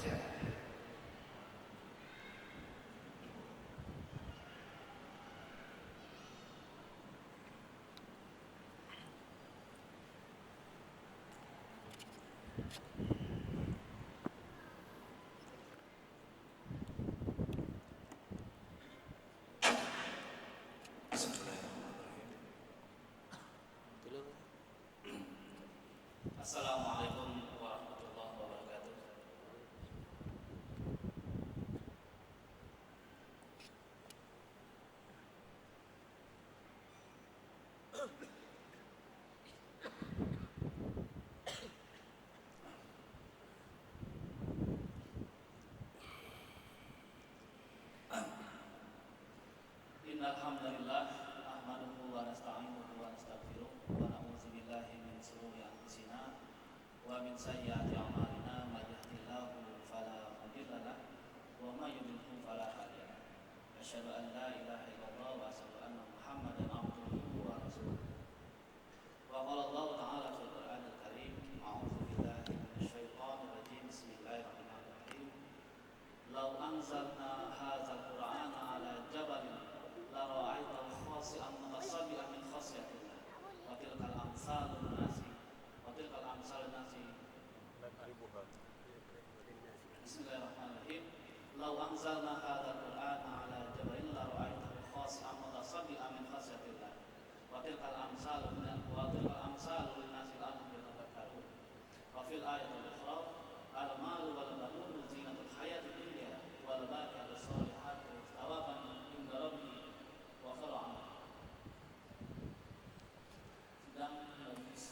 saja. Bismillahirrahmanirrahim. Assalamualaikum warahmatullahi wabarakatuh. Innal hamdalillah nahmaduhu wa nasta'inuhu wa nastaghfiruh wa na'udzu billahi min shururi anfusina wa min sayyiati a'malina may yahdihillahu fala mudilla lahu wa may yudlil fala hadiya lahu. Asyhadu an la ilaha illallah wa asyhadu anna Muhammadan abduhu wa rasuluh. Wa qala Allah ta'ala fil Qur'anil Karim, a'udzu billahi minasy syaithanir rajim. Bismillahirrahmanirrahim. Law anzalna hadzal Qur'ana 'ala jabalin la ra'aitahu khashi'an mutasaddian min khasyatillah. Wa tilkal amsalun nasi. Bismillahirrahmanirrahim. Law anzalna hadzal Qur'ana 'ala jabalin la ra'aitahu khashi'an mutasaddian min khasyatillah. Wa tilkal amsalun nasi la'allahum yatafakkarun. Wa fil ayatil ukhra al-malu wal banun zinatul hayatid dunya wal baqiyatus shalihatu thawaban 'inda rabbih wa khairun amal. Sedang habis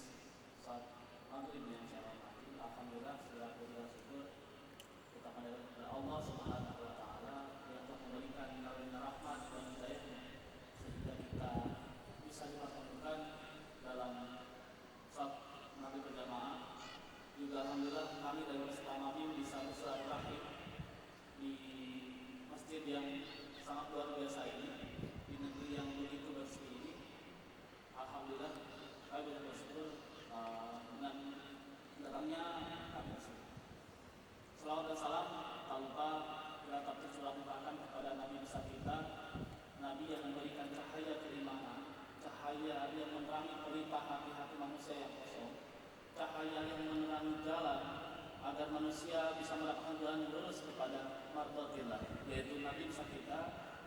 saat maghrib yang saya hormati, alhamdulillah segala puji dan syukur kita panjatkan kepada Allah Subhanahu wa taala yang telah memberikan karunia rahmat dan hidayah-Nya sehingga kita bisa dipertemukan dalam salat maghrib berjamaah. Juga alhamdulillah kami dari Islam Amin bisa bersilaturahim di masjid yang sangat luar biasa ini, di negeri yang begitu bersih ini. Alhamdulillah kami bersyukur dengan datangnya kami bersih. Salawat dan salam tak lupa kita tetap tercurahkan kepada Nabi besar kita, Nabi yang memberikan cahaya keimanan, cahaya yang menerangi pelita hati-hati manusia yang kosong, cahaya yang menerangi jalan agar manusia bisa mendapatkan jalan yang lurus kepada mardhatillah, yaitu Nabi besar kita,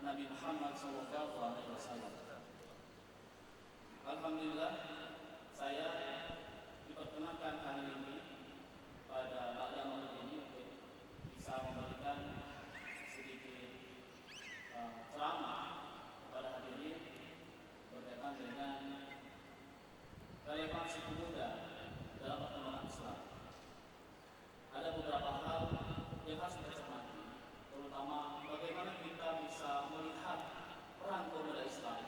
Nabi Muhammad SAW. Alhamdulillah saya diperkenankan hari ini pada pada malam ini untuk bisa memberikan sedikit ceramah kepada hadirin berkaitan dengan relevansi pemuda dalam perkembangan Islam. Ada beberapa hal yang harus kita cermati, terutama bagaimana kita bisa melihat peran pemuda Islam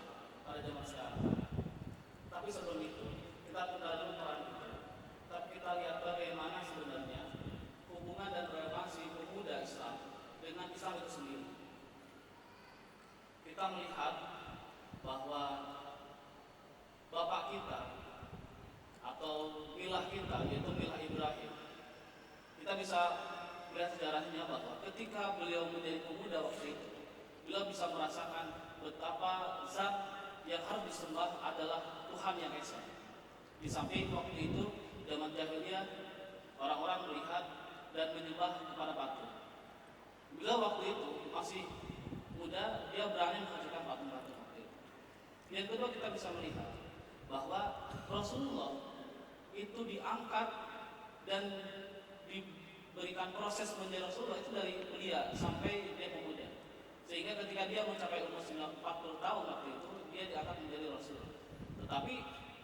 pada zaman sekarang. Tapi sebelum itu, kita kenal dulu peran itu. Tapi kita lihat bagaimana sebenarnya hubungan dan relevansi pemuda Islam dengan Islam itu sendiri. Kita melihat bahwa bapak kita atau milah kita, yaitu milah Ibrahim, kita bisa melihat sejarahnya bahwa ketika beliau menjadi pemuda waktu itu, beliau bisa merasakan betapa zat yang harus disembah adalah Tuhan yang esa. Di samping waktu itu zaman jahiliyah orang-orang melihat dan menyembah kepada batu. Beliau waktu itu masih muda, dia berani mengerjakan patung-patung waktu itu. Yang kedua, kita bisa melihat bahwa Rasulullah itu diangkat dan diberikan proses menjadi Rasulullah itu dari belia sampai dia pemuda. Sehingga ketika dia mencapai umur 40 tahun waktu itu, dia diangkat menjadi Rasul. Tetapi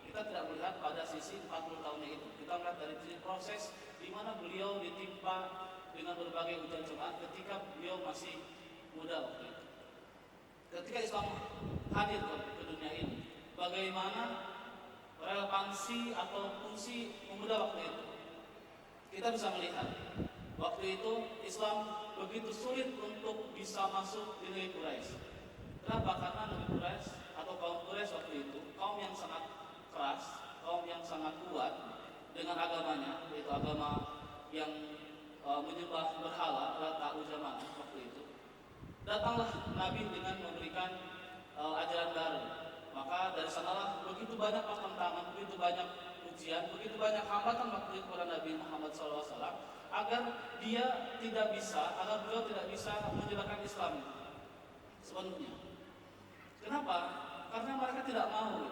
kita tidak melihat pada sisi 40 tahunnya itu. Kita melihat dari sisi proses di mana beliau ditimpa dengan berbagai ujian cobaan ketika beliau masih muda waktu itu. Ketika Islam hadir ke dunia ini, bagaimana relevansi atau fungsi pemuda waktu itu? Kita bisa melihat waktu itu Islam begitu sulit untuk bisa masuk di negeri Quraisy. Kenapa? Karena negeri Quraisy atau kaum Quraisy waktu itu kaum yang sangat keras, kaum yang sangat kuat dengan agamanya, yaitu agama yang menyembah berhala Lata Uzaman waktu itu, datanglah Nabi dengan memberikan ajaran baru. Maka dari sanalah begitu banyak pertentangan, begitu banyak ujian, begitu banyak hambatan waktu itu kepada Nabi Muhammad SAW agar beliau tidak bisa menjalankan Islam sepenuhnya. Kenapa? Karena mereka tidak mau.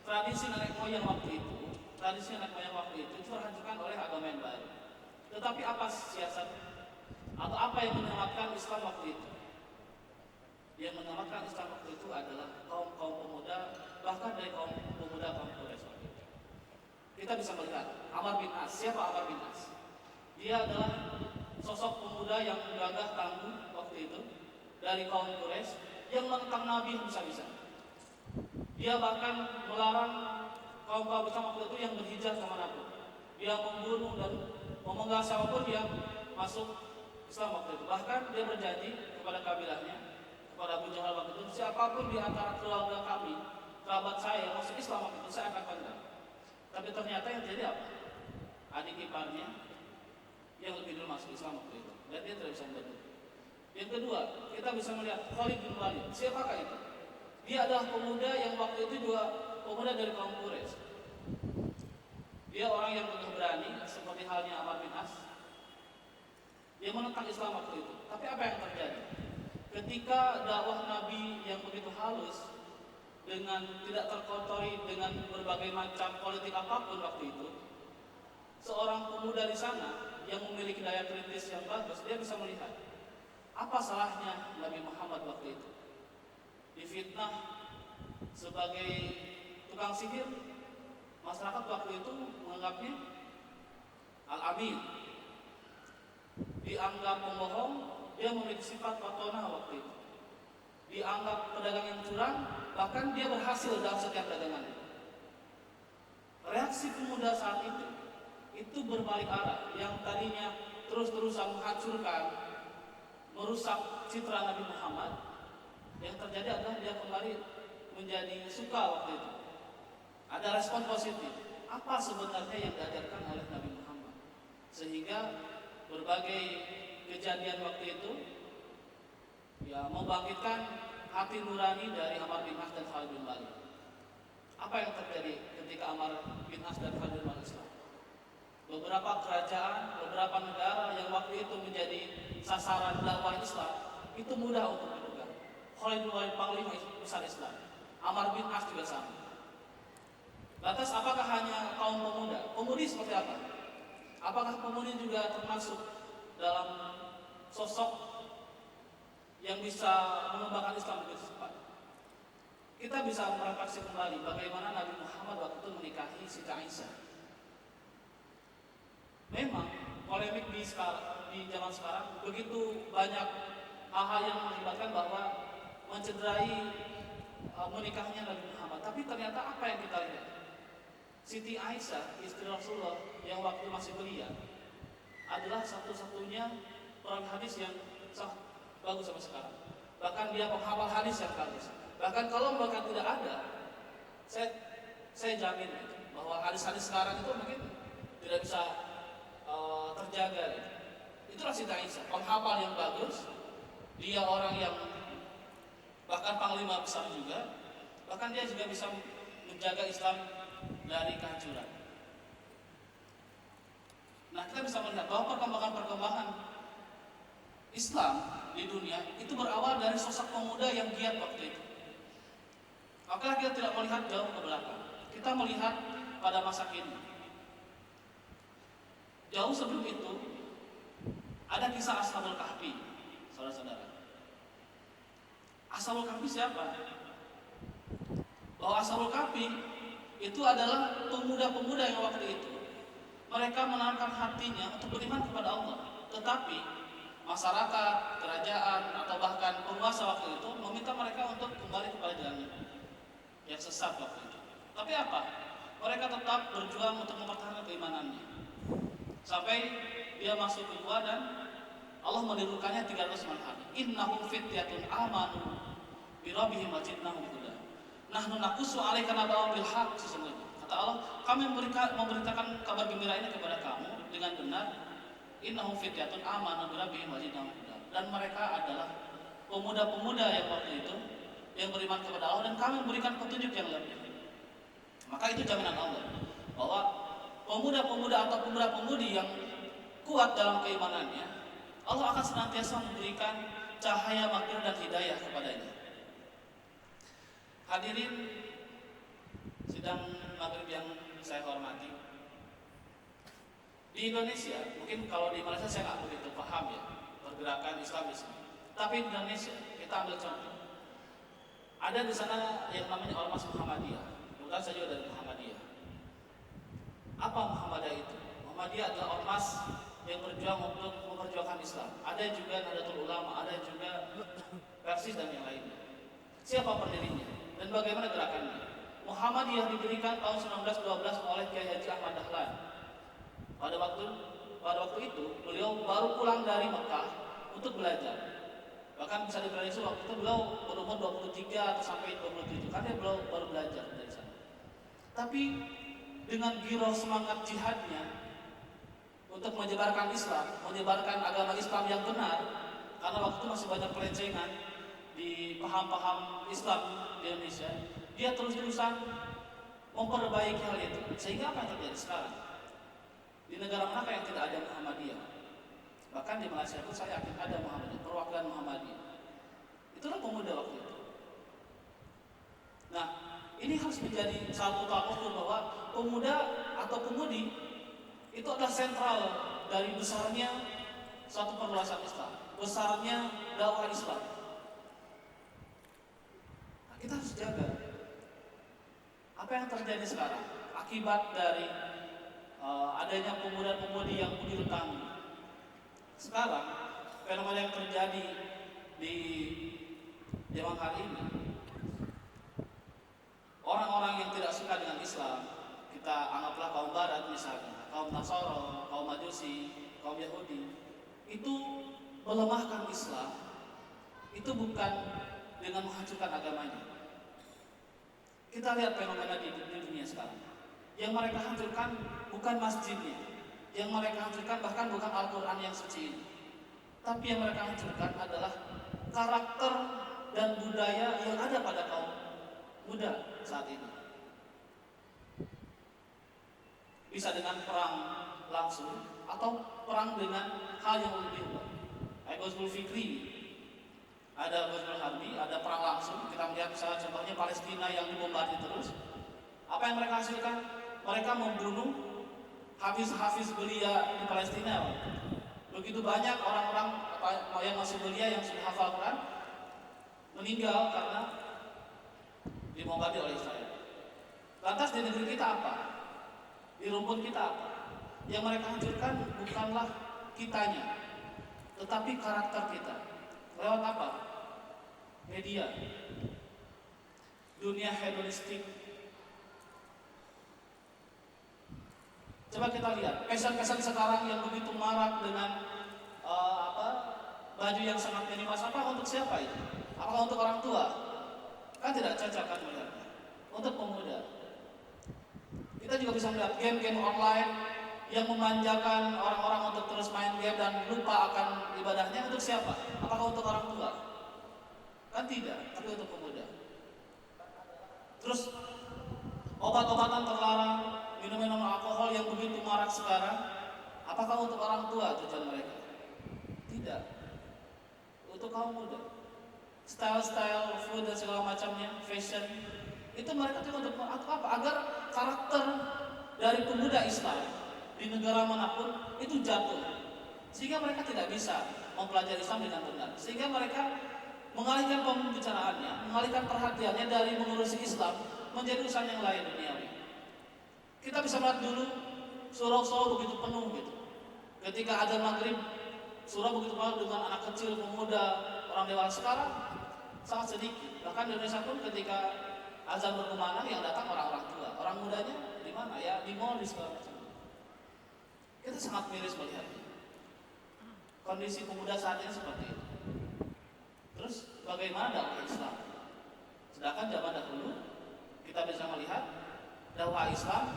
Tradisi nenek moyang waktu itu dihancurkan oleh agama yang baru. Tetapi apa siasat atau apa yang menyelamatkan Islam waktu itu? Yang menyelamatkan Islam waktu itu adalah kaum pemuda, bahkan dari kaum pemuda kaum Quraisy waktu itu. Kita bisa melihat Amr bin As. Siapa Amr bin As? Dia adalah sosok pemuda yang gagah tangguh waktu itu dari kaum Quraisy yang menentang Nabi bisa-bisa. Dia bahkan melarang kaum Islam waktu itu yang berhijrah kemanapun. Dia membunuh dan memenggal siapapun yang masuk Islam waktu itu. Bahkan dia berjanji kepada kabilahnya, kepada Abu Jahal waktu itu, siapapun di antara keluarga kami, kerabat saya yang masuk Islam waktu itu, saya akan pandang. Tapi ternyata yang terjadi apa? Adik iparnya yang lebih dulu masuk Islam waktu itu, dan dia tidak bisa membantu. Yang kedua, kita bisa melihat Khalid bin Walid. Siapakah itu? Dia adalah pemuda yang waktu itu juga pemuda dari kaum Quraisy. Dia orang yang begitu berani, seperti halnya Amr bin As. Dia menentang Islam waktu itu. Tapi apa yang terjadi? Ketika dakwah Nabi yang begitu halus, dengan tidak terkotori dengan berbagai macam politik apapun waktu itu, seorang pemuda di sana yang memiliki daya kritis yang bagus, dia bisa melihat apa salahnya Nabi Muhammad waktu itu difitnah sebagai tukang sihir. Masyarakat waktu itu menganggapnya al-amin, dianggap pembohong, dia memiliki sifat patona waktu itu, dianggap pedagang yang curang, bahkan dia berhasil dalam setiap dagangannya. Reaksi pemuda saat itu berbalik arah. Yang tadinya terus-terusan menghancurkan, merusak citra Nabi Muhammad, yang terjadi adalah dia kembali menjadi suka waktu itu. Ada respon positif. Apa sebenarnya yang diajarkan oleh Nabi Muhammad? Sehingga berbagai kejadian waktu itu ya membangkitkan hati nurani dari Amr bin As dan Khalid bin Walid. Apa yang terjadi ketika Amr bin As dan Khalid bin Walid Islam? Beberapa kerajaan, beberapa negara yang waktu itu menjadi sasaran dakwah Islam itu mudah untuk dipegang. Khalid bin Walid panglima besar Islam, Amr bin As juga sama. Lantas apakah hanya kaum pemuda? Pemudi seperti apa? Apakah pemudi juga termasuk dalam sosok yang bisa mengembangkan Islam lebih cepat? Kita bisa merefleksi kembali bagaimana Nabi Muhammad waktu itu menikahi Siti Aisyah. Memang polemik di zaman sekarang begitu banyak hal-hal yang mengakibatkan bahwa mencederai menikahnya Nabi Muhammad. Tapi ternyata apa yang kita lihat? Siti Aisyah, istri Rasulullah yang waktu masih belia, adalah satu-satunya perawi hadis yang sangat bagus sampai sekarang. Bahkan dia penghafal hadis yang bagus. Bahkan kalau mereka tidak ada, saya jamin bahwa hadis-hadis sekarang itu mungkin tidak bisa terjaga. Itulah Siti Aisyah, penghafal yang bagus. Dia orang yang bahkan panglima besar juga. Bahkan dia juga bisa menjaga Islam dari kehancuran. Nah, kita bisa melihat bahwa perkembangan Islam di dunia itu berawal dari sosok pemuda yang giat waktu itu. Maka kita tidak melihat jauh ke belakang. Kita melihat pada masa kini. Jauh sebelum itu ada kisah Ashabul Kahfi, saudara-saudara. Ashabul Kahfi siapa? Bahwa Ashabul Kahfi itu adalah pemuda-pemuda yang waktu itu mereka menanamkan hatinya untuk beriman kepada Allah. Tetapi masyarakat, kerajaan, atau bahkan penguasa waktu itu meminta mereka untuk kembali kepada jalan yang sesat waktu itu. Tapi apa? Mereka tetap berjuang untuk mempertahankan keimanannya. Sampai dia masuk ke gua dan Allah menirukannya 300 hari. Innahum fityatun amanu bi rabbihim wajidnahum huda. Nahnu naqussu 'alaika naba'ahum bil haqq, sesungguhnya kata Allah, kami memberitakan kabar gembira ini kepada kamu dengan benar Innahum fityatun amanu birabbihim wazidnahum huda. Dan mereka adalah pemuda-pemuda yang waktu itu yang beriman kepada Allah dan kami memberikan petunjuk yang lebih. Maka itu jaminan Allah bahwa pemuda-pemuda atau pemuda-pemudi yang kuat dalam keimanannya, Allah akan senantiasa memberikan cahaya makna dan hidayah kepadanya. Hadirin sidang maghrib yang saya hormati, di Indonesia, mungkin kalau di Malaysia saya nggak begitu paham ya pergerakan Islam di sini. Tapi di Indonesia kita ambil contoh, ada di sana yang namanya Ormas Muhammadiyah. Kebetulan saya juga dari Muhammadiyah. Apa Muhammadiyah itu? Muhammadiyah adalah ormas yang berjuang untuk memperjuangkan Islam. Ada juga Nahdlatul Ulama, ada juga Persis dan yang lainnya. Siapa pendirinya dan bagaimana gerakannya? Muhammadiyah didirikan tahun 1912 oleh Kiai Haji Ahmad Dahlan. Pada waktu itu beliau baru pulang dari Mekah untuk belajar. Bahkan bisa diprediksi waktu itu beliau berumur 23 atau sampai 27 karena beliau baru belajar dari sana. Tapi dengan giroh semangat jihadnya untuk menyebarkan Islam, menyebarkan agama Islam yang benar, karena waktu itu masih banyak pelencengan di paham-paham Islam di Indonesia, dia terus-terusan memperbaiki hal itu. Sehingga apa yang terjadi sekarang? Di negara manakah yang tidak ada Muhammadiyah? Bahkan di Malaysia pun saya yakin ada Muhammadiyah, perwakilan Muhammadiyah. Itulah pemuda waktu itu. Nah, ini harus menjadi satu tolak ukur bahwa pemuda atau pemudi itu adalah sentral dari besarnya suatu perluasan Islam, besarnya dakwah Islam. Nah, kita harus jaga. Apa yang terjadi sekarang akibat dari adanya pemuda-pemudi yang punya utang. Sekarang fenomena yang terjadi di zaman hari ini, orang-orang yang tidak suka dengan Islam, kita anggaplah kaum Barat misalnya, kaum Nasara, kaum Majusi, kaum Yahudi, itu melemahkan Islam. Itu bukan dengan menghancurkan agamanya. Kita lihat fenomena di dunia sekarang. Yang mereka hancurkan bukan masjidnya, yang mereka hancurkan bahkan bukan Al-Quran yang suci ini, tapi yang mereka hancurkan adalah karakter dan budaya yang ada pada kaum muda saat ini. Bisa dengan perang langsung atau perang dengan hal yang lebih luas. Ghazwul Fikri, ada Ghazwul Harbi, ada perang langsung. Kita melihat misalnya contohnya Palestina yang dibombardir terus. Apa yang mereka hasilkan? Mereka membunuh hafiz-hafiz belia di Palestina. Begitu banyak orang-orang yang masih belia yang sudah hafal Quran meninggal karena dibombardir oleh Israel. Lantas di negeri kita apa? Di rumpun kita apa? Yang mereka hancurkan bukanlah kitanya, tetapi karakter kita. Lewat apa? Media, dunia hedonistik. Coba kita lihat pesan-pesan sekarang yang begitu marak dengan baju yang sangat minimalis. Apa untuk siapa itu? Apakah untuk orang tua? Kan tidak cocok kan melihatnya. Untuk pemuda. Kita juga bisa melihat game-game online yang memanjakan orang-orang untuk terus main game dan lupa akan ibadahnya. Untuk siapa? Apakah untuk orang tua? Kan tidak, tapi untuk pemuda. Terus obat-obatan terlarang, minum-minum alkohol yang begitu marak sekarang, apakah untuk orang tua tujuan mereka? Tidak. Untuk kaum muda. Style-style food dan segala macamnya, fashion, itu mereka tuh untuk apa? Agar karakter dari pemuda Islam di negara manapun itu jatuh, sehingga mereka tidak bisa mempelajari Islam dengan benar, sehingga mereka mengalihkan pembicaraannya, mengalihkan perhatiannya dari mengurusi Islam menjadi urusan yang lain duniawi. Kita bisa melihat dulu surau-surau begitu penuh gitu. Ketika azan maghrib, surau begitu penuh dengan anak kecil, pemuda, orang dewasa. Sekarang sangat sedikit. Bahkan di Indonesia pun ketika azan berkumandang yang datang orang-orang tua. Orang mudanya di mana? Ya di mall, di segala macam. Kita sangat miris melihatnya. Kondisi pemuda saat ini seperti itu. Terus bagaimana dakwah Islam? Sedangkan zaman dahulu kita bisa melihat dakwah Islam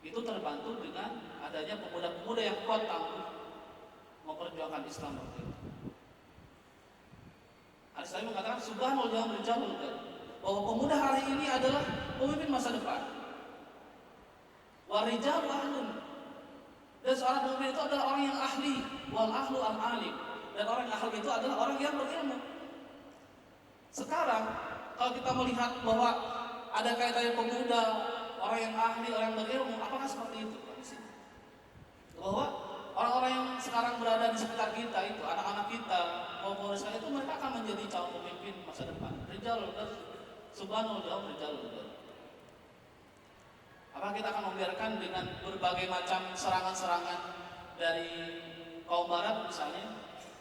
itu terbantu dengan adanya pemuda-pemuda yang kuat tangguh memperjuangkan Islam waktu itu. Hadis Nabi mengatakan subhanallah yang berjalul, bahwa pemuda hari ini adalah pemimpin masa depan. Warijal ahlun, dan seorang pemimpin itu adalah orang yang ahli, wal ahlu al alim, dan orang yang ahli itu adalah orang yang berilmu. Sekarang kalau kita melihat bahwa ada kaitannya pemuda, orang yang ahli, orang yang berilmu, apakah seperti itu? Bahwa orang-orang yang sekarang berada di sekitar kita itu, anak-anak kita, maupun saya itu, mereka akan menjadi calon pemimpin masa depan. Rijalul dan subhanallah rijalul. Apakah kita akan membiarkan dengan berbagai macam serangan-serangan dari kaum barat misalnya,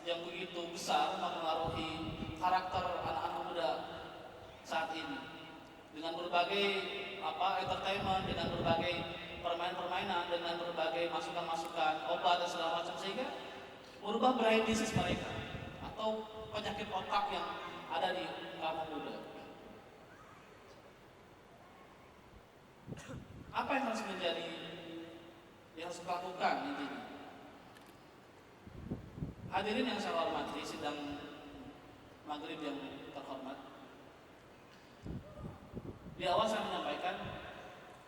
yang begitu besar mempengaruhi karakter anak-anak muda saat ini, dengan berbagai entertainment, dengan berbagai permainan-permainan, dengan berbagai masukan-masukan obat dan segala macam, sehingga merubah brain disease mereka atau penyakit otak yang ada di kaum muda. Apa yang harus menjadi, yang harus dilakukan intinya? Hadirin yang saya hormati, sidang maghrib yang terhormat, di awal saya menyampaikan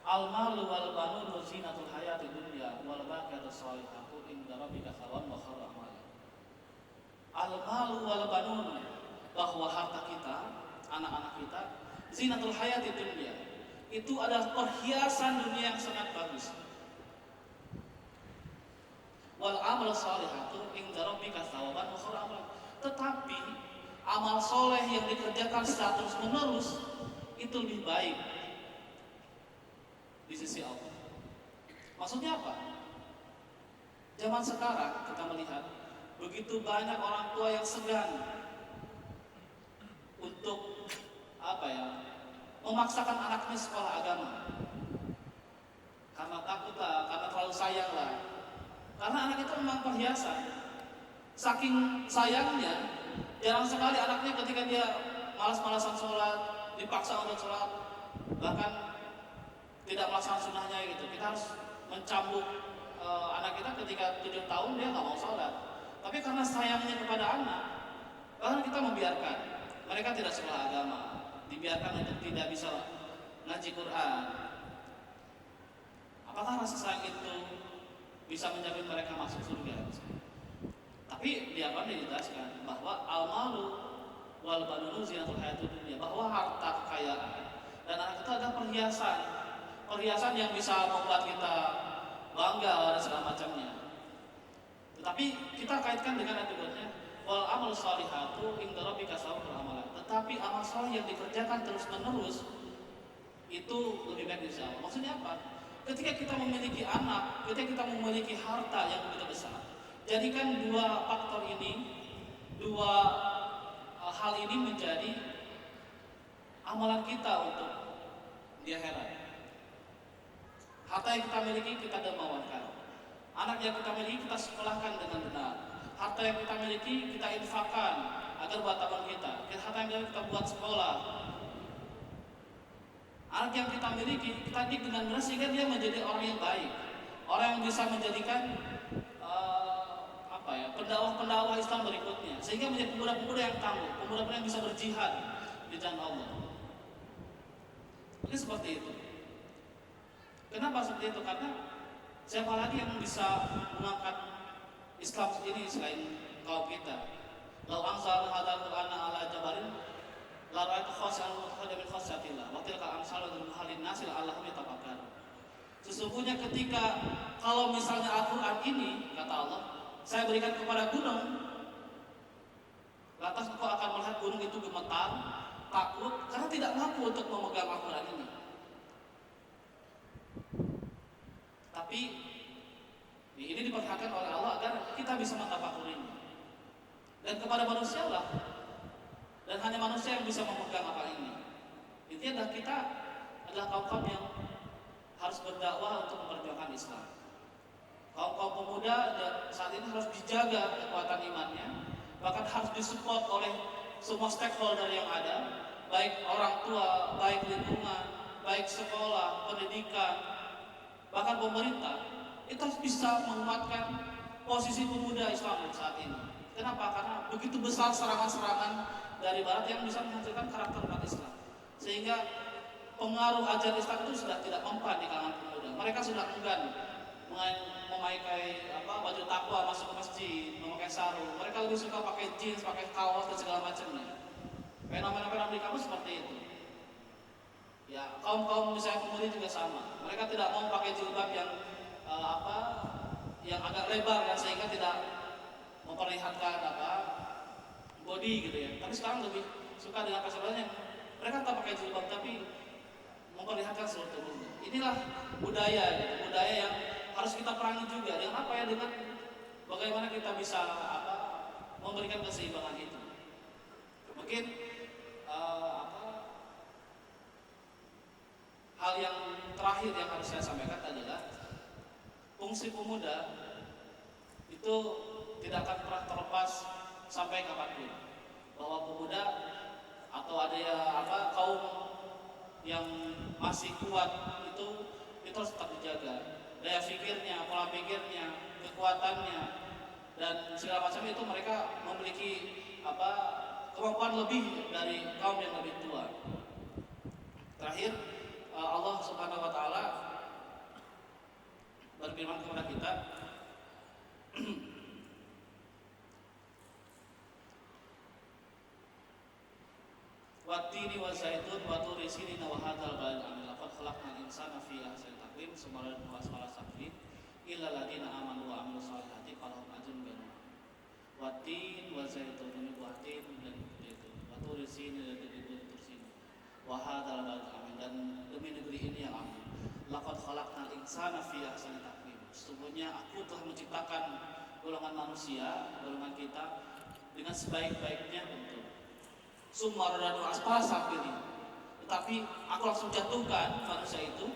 al-malu wal banun zinatul hayati dunya wal baqiyatus shalihatu inda rabbika thawaban wa khairul amal. Al-malu wal banun, bahwa harta kita, anak-anak kita, zinatul hayati dunya, itu adalah perhiasan dunia yang sangat bagus. Wal amal shalihatu inda rabbika thawaban wa khairul amal. Tetapi amal soleh yang dikerjakan secara terus-menerus itu lebih baik di sisi Allah. Maksudnya apa? Zaman sekarang kita melihat begitu banyak orang tua yang segan untuk memaksakan anaknya sekolah agama, karena takut lah, karena terlalu sayang lah. Karena anak itu memang perhiasan. Saking sayangnya, jarang sekali anaknya ketika dia malas-malasan sholat, dipaksa untuk sholat, bahkan tidak melaksanakan sunnahnya gitu. Kita harus mencambuk anak kita ketika 7 tahun dia nggak mau sholat. Tapi karena sayangnya kepada anak, bahkan kita membiarkan mereka tidak sekolah agama, dibiarkan untuk tidak bisa ngaji Quran. Apakah rasa sayang itu bisa menjamin mereka masuk surga? Tapi di apa dijelaskan bahwa al-malu wal banun zinatul hayatid dunya, bahwa harta kekayaan dan anak itu adalah perhiasan yang bisa membuat kita bangga dan segala macamnya. Tetapi kita kaitkan dengan ayatnya wal amal shalihatu inda rabbika thawaban amalan. Tetapi amal saleh yang dikerjakan terus-menerus itu lebih baik insya Allah. Maksudnya apa? Ketika kita memiliki anak, ketika kita memiliki harta yang begitu besar, jadikan dua faktor ini, dua hal ini menjadi amalan kita untuk di akhirat. Harta yang kita miliki kita dermawankan, anak yang kita miliki kita sekolahkan dengan benar, harta yang kita miliki kita infakkan agar buat tabungan kita, harta yang kita buat sekolah. Anak yang kita miliki kita didik dengan benar sehingga dia menjadi orang yang baik, orang yang bisa menjadikan pendakwah Islam berikutnya, sehingga menjadi pemuda-pemuda yang tangguh, pemuda-pemuda yang bisa berjihad di jalan Allah. Ini seperti itu. Kenapa seperti itu? Karena siapa lagi yang bisa mengangkat Islam ini selain kaum kita? Lau anzalna hadzal Qur'ana ala jabalin la ra'aita khashi'an mutasaddian min khasyatillah wa tilka amsalul halin nasil Allahum yatafakkarun. Sesungguhnya ketika kalau misalnya Al-Qur'an ini, kata Allah, saya berikan kepada gunung, lantas engkau akan melihat gunung itu gemetar, takut karena tidak mampu untuk memegang Al-Qur'an ini. Tapi ini diperhatikan oleh Allah agar kita bisa mentafakurinya. Dan kepada manusia lah, dan hanya manusia yang bisa memegang apa ini. Intinya adalah kita adalah kaum-kaum yang harus berdakwah untuk memperjuangkan Islam. Kaum-kaum pemuda saat ini harus dijaga kekuatan imannya, bahkan harus disupport oleh semua stakeholder yang ada, baik orang tua, baik lingkungan, baik sekolah, pendidikan, bahkan pemerintah itu bisa menguatkan posisi pemuda Islam saat ini. Kenapa? Karena begitu besar serangan-serangan dari Barat yang bisa menghancurkan karakter umat Islam, sehingga pengaruh ajaran Islam itu sudah tidak mempan di kalangan pemuda. Mereka sudah enggan memakai baju takwa masuk ke masjid, memakai sarung. Mereka lebih suka pakai jeans, pakai kaos dan segala macamnya. Fenomena-fenomena di kampus seperti itu. Ya, kaum misalnya pemudi juga sama. Mereka tidak mau pakai jilbab yang yang agak lebar ya, sehingga tidak memperlihatkan body gitu ya. Tapi sekarang lebih suka dengan fashion yang mereka tak pakai jilbab tapi memperlihatkan seluruh tubuhnya. Inilah budaya gitu. Budaya yang harus kita perangi juga. Dengan apa ya? Dengan bagaimana kita bisa memberikan keseimbangan itu. Mungkin hal yang terakhir yang harus saya sampaikan adalah fungsi pemuda itu tidak akan pernah terlepas sampai kapanpun. Bahwa pemuda atau ada kaum yang masih kuat itu harus tetap dijaga. Daya pikirnya, pola pikirnya, kekuatannya dan segala macam itu mereka memiliki kemampuan lebih dari kaum yang lebih tua. Terakhir, Allah Subhanahu wa taala berfirman kepada kita, Wattini wa zaitun wa turi sinin wa hadzal baladil amin laqad khalaqnal insana fi ahsani taqwim summa radadnahu asfala safilin illa alladziina aamanu wa 'amilus shalihati falahum ajrun ghairu mamnun. Wattin wa zaitun, ini buah tin dan itu. Wa turi sinin dan itu tursin. Wa hadzal baladil amin, dan demi negeri ini yang amin. Laqad khalaqnal insana fi ahsani taqwim. Sesungguhnya aku telah menciptakan golongan manusia, golongan kita dengan sebaik-baiknya bentuk. Summa radadnahu asfala safilin. Tetapi aku langsung jatuhkan manusia itu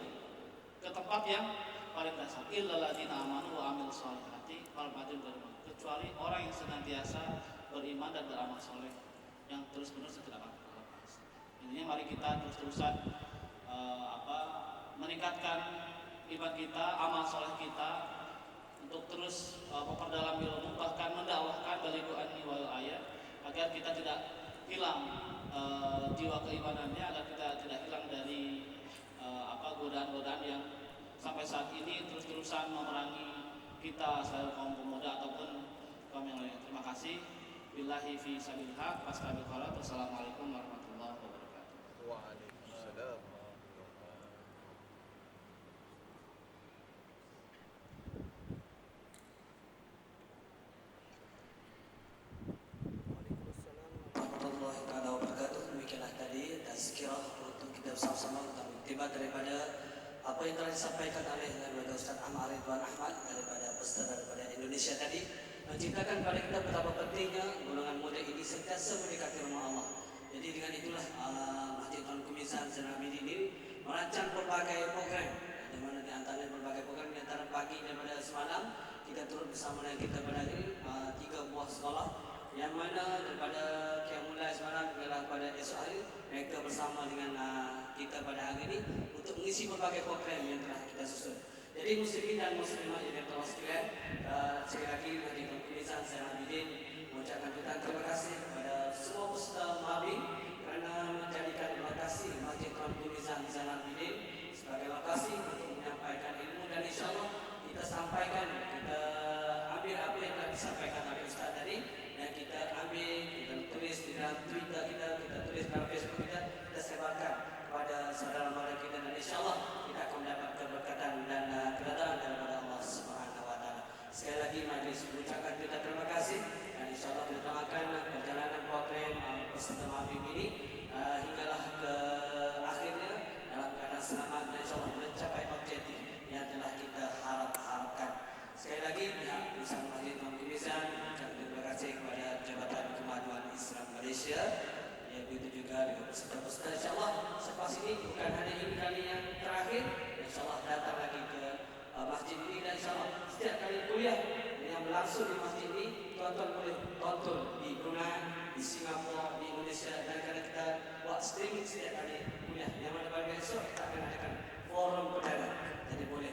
ke tempat yang paling dasar. Illal ladzina amanu wa 'amilus shalihati falahum ajrun ghairu mamnun. Kecuali orang yang senantiasa beriman dan beramal soleh, yang terus-menerus tidak akan terlepas. Intinya mari kita terus-terusan meningkatkan iman kita, amal soleh kita, untuk terus memperdalam ilmu, bahkan mendakwahkan balighul anni wal ayat, agar kita tidak hilang jiwa keimanannya, agar kita tidak hilang dari godaan-godaan yang sampai saat ini terus-terusan memerangi kita selalu kaum pemuda ataupun kaum yang lain. Terima kasih. Billahi fi sabilil haq, wastabil khalat. Wassalamualaikum warahmatullahi wabarakatuh. Waalaikumsalam. Daripada apa yang telah disampaikan oleh Ustaz Ahmad Ridwan Ahmad daripada Indonesia tadi, menciptakan pada kita betapa pentingnya golongan muda ini sentiasa mendekati rumah Allah. Jadi dengan itulah Masjid Al-Qumizan Zainal Abidin ini merancang berbagai program, di mana di antaranya berbagai program, di antara pagi daripada semalam kita turut bersama dengan kita pada ini 3 buah sekolah, yang mana daripada mulai semalam adalah pada esok hari mereka bersama dengan kita pada hari ini untuk mengisi berbagai program yang telah kita susun. Jadi muslimin dan muslimat yang telah sekalian, sekali lagi Masjid Al-Qumizan Zainal Abidin mengucapkan terima kasih kepada semua peserta mahabir kerana menjadikan lokasi Masjid Al-Qumizan Zainal Abidin sebagai lokasi untuk menyampaikan ilmu, dan insyaAllah kita sampaikan, kita ambil apa yang telah disampaikan oleh Ustaz tadi, dan kita ambil, kita tulis di dalam Twitter kita tulis dalam Facebook kita sebarkan kepada saudara-saudara kita, dan insyaAllah kita akan mendapat keberkatan dan kedatangan daripada Allah Subhanahu wa taala. Sekali lagi majlis mengucapkan kita terima kasih, dan insyaAllah kita doakan perjalanan program peserta mahabir ini hinggalah ke akhirnya dalam keadaan selamat, dan insyaAllah mencapai objektif yang telah kita harapkan. Sekali lagi pihak Pusat Masjid Al-Qumizan mengucapkan terima kasih kepada Jabatan Kemajuan Islam Malaysia, begitu juga dengan peserta-peserta. InsyaAllah selepas ini bukan hanya ini kali yang terakhir, InsyaAllah datang lagi ke masjid ini, dan InsyaAllah setiap kali kuliah yang berlangsung di masjid ini, tuan-tuan boleh tonton di Brunei, di Singapura, di Indonesia, dan kadang kita buat streaming setiap kali kuliah, yang mana pada besok kita akan adakan forum perdana. Jadi boleh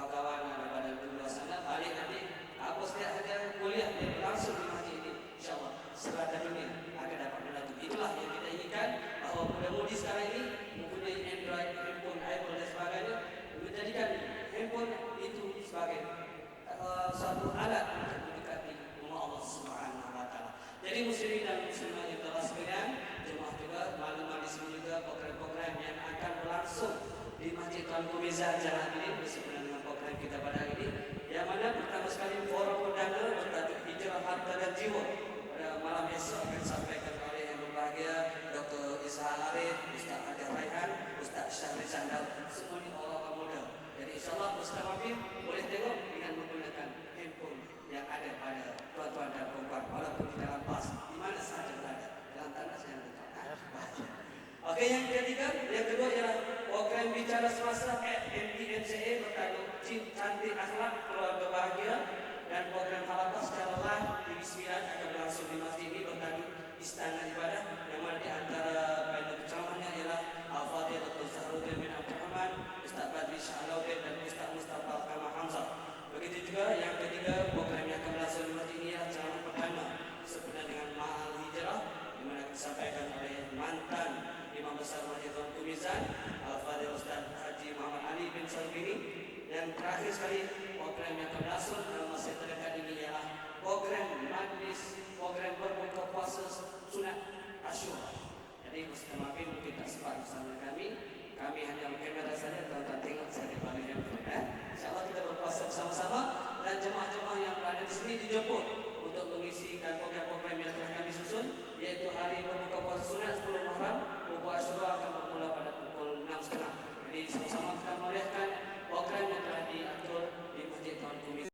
kawan-kawan daripada di luar sana balik nanti apa setiap saja kuliah yang berlangsung di masjid ini, insyaallah serata dunia akan dapat melatih. Itulah yang kita inginkan, bahawa muda-mudi sekarang ini mempunyai Android, handphone, iPhone dan sebagainya, menjadikan handphone itu sebagai satu alat untuk mendekati rumah Allah Subhanahu wa taala. Jadi muslimin dan muslimat yang telah sekalian, jemaah juga maklumat di sini juga program-program yang akan berlangsung di Masjid Tuan Guru Jalan ini bersempena dengan program kita pada hari ini, yang mana pertama sekali forum perdana bertajuk Hijrah Harta dan Jiwa pada malam esok akan disampaikan oleh yang berbahagia Dr. Ishak Arif, Ustaz Hajar Raihan, Ustaz Syahri Sandal, semuanya orang-orang muda. Jadi insyaAllah Ustaz Wafim boleh tengok dengan menggunakan handphone yang ada pada tuan-tuan dan perempuan walaupun di dalam bas, di mana sahaja berada, dalam tandas yang bahagia. Okey, yang kedua ialah program bicara semasa MTMCA bertajuk Cantik Akhlak Keluarga Bahagia, dan program halaqah secara live TV 9 akan berlangsung di masjid ini bertajuk Istana Ibadah, yang mana di antara panel penceramahnya ialah Al-Fadhil Dr. Zahruddin bin Abdul Rahman, Ustaz Badri Syahalaudin dan Ustaz Mustafa Kamal Hamzah. Begitu juga yang ketiga, program yang akan berlangsung di masjid ini adalah ceramah perdana sempena dengan Ma'al Hijrah, di mana akan disampaikan oleh mantan Imam Besar Masjid Tuan Guru Al-Fadhil Ustaz Haji Muhammad Ali bin Salbini. Dan terakhir sekali, program yang akan berlangsung dalam masa terdekat ini ialah program majlis, program berbuka puasa sunat Asyura. Jadi Ustaz Mafin mungkin tak sempat bersama kami hanya kamera saja, tuan-tuan tengok saya balik handphone. InsyaAllah kita berpuasa bersama-sama, dan jemaah-jemaah yang berada di sini dijemput untuk mengisikan program-program yang telah kami susun, yaitu hari berbuka puasa sunat 10 Muharram, buka Asyura akan bermula pada pukul 6.30. Jadi sama-sama kita meriahkan program yang telah diatur di Masjid Tuan Guru.